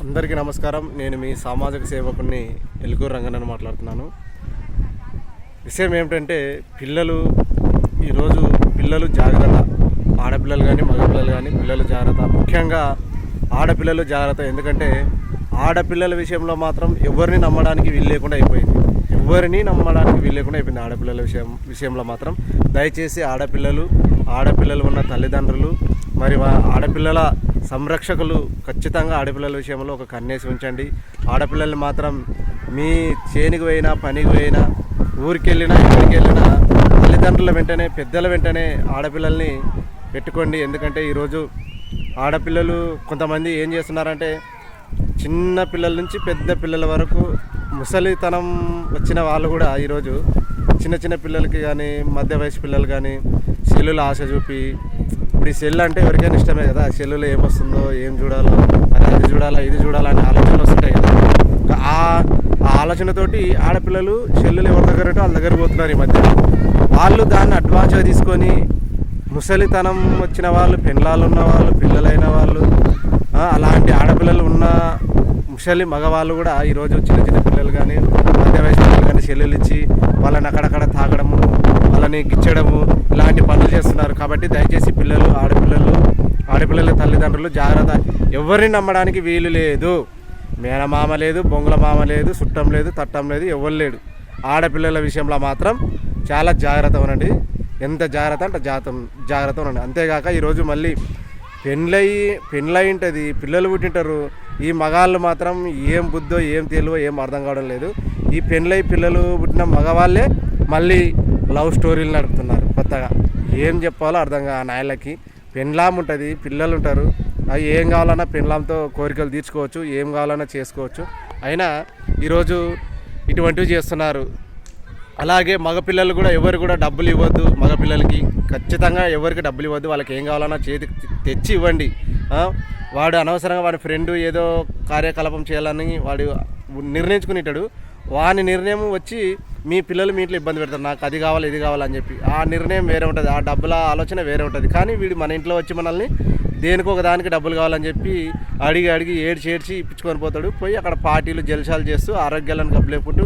అందరికీ నమస్కారం. నేను మీ సామాజిక సేవకుని ఎలుకూరు రంగనని మాట్లాడుతున్నాను. విషయం ఏమిటంటే ఈరోజు పిల్లలు జాగ్రత్త. ఆడపిల్లలు కానీ మగపిల్లలు కానీ పిల్లలు జాగ్రత్త. ముఖ్యంగా ఆడపిల్లలు జాగ్రత్త. ఎందుకంటే ఆడపిల్లల విషయంలో మాత్రం ఎవరిని నమ్మడానికి వీలు లేకుండా అయిపోయింది. ఆడపిల్లల విషయంలో మాత్రం దయచేసి ఆడపిల్లలు ఉన్న తల్లిదండ్రులు మరి ఆడపిల్లల సంరక్షకులు ఖచ్చితంగా ఆడపిల్లల విషయంలో ఒక కన్నేసి ఉంచండి. ఆడపిల్లల్ని మాత్రం మీ చేనికి పోయినా పనికి పోయినా ఊరికి వెళ్ళినా ఎక్కడికి వెళ్ళినా తల్లిదండ్రుల వెంటనే పెద్దల వెంటనే ఆడపిల్లల్ని పెట్టుకోండి. ఎందుకంటే ఈరోజు ఆడపిల్లలు కొంతమంది ఏం చేస్తున్నారంటే చిన్న పిల్లల నుంచి పెద్ద పిల్లల వరకు ముసలితనం వచ్చిన వాళ్ళు కూడా ఈరోజు చిన్న పిల్లలకి కానీ మధ్య వయసు పిల్లలు కానీ సెల్లుల ఆశ చూపి, ఇప్పుడు ఈ సెల్ అంటే ఎవరికైనా ఇష్టమే కదా, సెల్లులో ఏమొస్తుందో ఏం చూడాలో మరి అది చూడాలా ఇది చూడాలా అనే ఆలోచనలు వస్తుంటాయి కదా. ఆ ఆలోచనతోటి ఆడపిల్లలు సెల్లులు ఎవరి దగ్గర ఉంటే వాళ్ళ దగ్గర పోతున్నారు. ఈ మధ్య వాళ్ళు దాన్ని అడ్వాన్స్గా తీసుకొని ముసలితనం వచ్చిన వాళ్ళు, పెళ్ళాలు ఉన్న వాళ్ళు, పిల్లలైన వాళ్ళు, అలాంటి ఆడపిల్లలు ఉన్న ముసలి మగవాళ్ళు కూడా ఈరోజు చిన్న పిల్లలు కానీ మధ్య వయసు పిల్లలు కానీ సెల్లులు ఇచ్చి వాళ్ళని అక్కడక్కడ తాగడము, వాళ్ళని గిచ్చడము, ఇలాంటి పనులు చేస్తున్నారు. కాబట్టి దయచేసి ఆడపిల్లల తల్లిదండ్రులు జాగ్రత్త. ఎవరిని నమ్మడానికి వీలు లేదు. మేనమామ లేదు, బొంగుల మామ లేదు, చుట్టం లేదు, తట్టం లేదు, ఎవరు లేడు. ఆడపిల్లల విషయంలో మాత్రం చాలా జాగ్రత్త ఉండండి. ఎంత జాగ్రత్త అంటే జాగ్రత్త ఉండండి. అంతేగాక ఈరోజు మళ్ళీ పెళ్ళయి ఉంటుంది, పిల్లలు పుట్టింటారు. ఈ మగాళ్ళు మాత్రం ఏం బుద్ధో ఏం తెలివో ఏం అర్థం కావడం లేదు. ఈ పిల్లలు పుట్టిన మగవాళ్ళే మళ్ళీ లవ్ స్టోరీలు నడుపుతున్నారు కొత్తగా. ఏం చెప్పాలో అర్థం కాదు. నాయలకి పెళ్ళాం ఉంటుంది, పిల్లలు ఉంటారు. అవి ఏం కావాలన్నా పెళ్ళాంతో కోరికలు తీర్చుకోవచ్చు, ఏం కావాలన్నా చేసుకోవచ్చు. అయినా ఈరోజు ఇటువంటివి చేస్తున్నారు. అలాగే మగపిల్లలు కూడా ఎవరు కూడా డబ్బులు ఇవ్వద్దు. మగపిల్లలకి ఖచ్చితంగా ఎవరికి డబ్బులు ఇవ్వద్దు. వాళ్ళకి ఏం కావాలన్నా చేతికి తెచ్చి ఇవ్వండి. వాడు అనవసరంగా వాడి ఫ్రెండ్ ఏదో కార్యకలాపం చేయాలని వాడు నిర్ణయించుకునేటాడు. వాని నిర్ణయం వచ్చి మీ పిల్లలు మీ ఇంట్లో ఇబ్బంది పెడతారు, నాకు అది కావాలి ఇది కావాలని చెప్పి. ఆ నిర్ణయం వేరే ఉంటుంది, ఆ డబ్బుల ఆలోచన వేరే ఉంటుంది. కానీ వీడు మన ఇంట్లో వచ్చి మనల్ని దేనికో ఒక దానికి డబ్బులు కావాలని చెప్పి అడిగి ఏడ్చి ఇప్పించుకొని పోతాడు. పోయి అక్కడ పార్టీలు జల్సాలు చేస్తూ ఆరోగ్యాలను గబ్బులేపుకుంటూ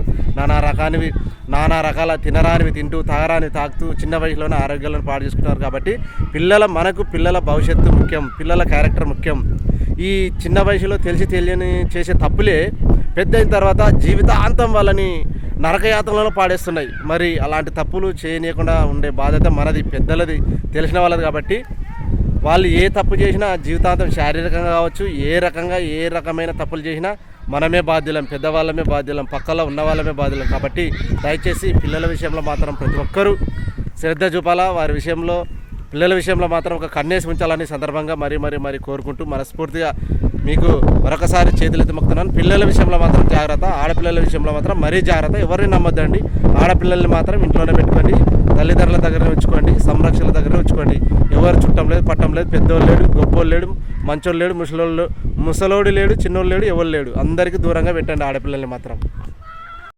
నానా రకాల తినరానివి తింటూ తాగరానివి తాగుతూ చిన్న వయసులోనే ఆరోగ్యాలను పాడు చేసుకుంటారు. కాబట్టి పిల్లల భవిష్యత్తు ముఖ్యం, పిల్లల క్యారెక్టర్ ముఖ్యం. ఈ చిన్న వయసులో తెలియని చేసే తప్పులే పెద్ద అయిన తర్వాత జీవితాంతం వాళ్ళని నరకయాతనలో పాడేస్తున్నాయి. మరి అలాంటి తప్పులు చేయనీయకుండా ఉండే బాధ్యత మనది, పెద్దలది, తెలిసిన వాళ్ళది. కాబట్టి వాళ్ళు ఏ తప్పు చేసినా జీవితాంతం శారీరకంగా కావచ్చు, ఏ రకమైన తప్పులు చేసినా మనమే బాధ్యులం, పెద్దవాళ్ళమే బాధ్యులం, పక్కలో ఉన్న వాళ్ళమే బాధ్యులం. కాబట్టి దయచేసి పిల్లల విషయంలో మాత్రం ప్రతి ఒక్కరూ శ్రద్ధ చూపాలా. పిల్లల విషయంలో మాత్రం ఒక కన్నేసి ఉంచాలని సందర్భంగా మరి కోరుకుంటూ మనస్ఫూర్తిగా మీకు మరొకసారి చేతులెత్తి మొక్కుతున్నాను. పిల్లల విషయంలో మాత్రం జాగ్రత్త, ఆడపిల్లల విషయంలో మాత్రం మరీ జాగ్రత్త. ఎవరిని నమ్మొద్దండి. ఆడపిల్లల్ని మాత్రం ఇంట్లోనే పెట్టుకోండి, తల్లిదండ్రుల దగ్గర ఉంచుకోండి, సంరక్షణ దగ్గర ఉంచుకోండి. ఎవరు చుట్టం లేదు, పట్టం లేదు, పెద్దోళ్ళు లేడు, గొప్పోళ్ళు లేడు, మంచోళ్ళు లేడు, ముసలోడు లేడు, చిన్నోళ్ళు లేడు, ఎవరు లేడు. అందరికీ దూరంగా పెట్టండి ఆడపిల్లల్ని మాత్రం.